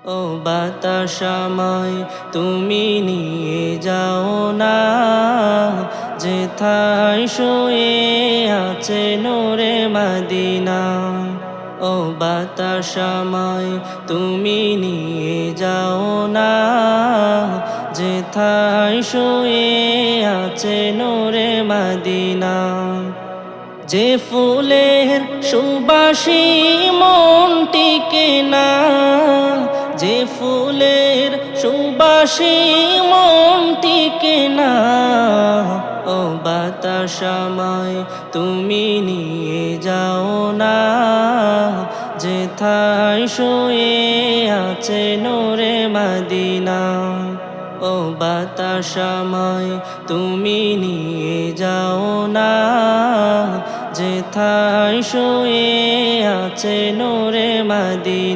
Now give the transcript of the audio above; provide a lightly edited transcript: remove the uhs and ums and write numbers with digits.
ও বাতাসময় তুমি নিয়ে যাও না, যেথায় শুয়ে আছে নূরে মদিনা। ও বাতাসময় তুমি নিয়ে যাও না, যেথায় শুয়ে আছে নূরে মদিনা। যে ফুলের সুবাসী মন টিকে না, যে ফুলের সুবাসী মন টিকে না। ও বাতাসময় তুমি নিয়ে যাও না, যেথায় শুয়ে আছে নূরে মদিনা। ও বাতাসময় তুমি নিয়ে যাও না, যেথায় শুয়ে আছে নূরে মদিনা।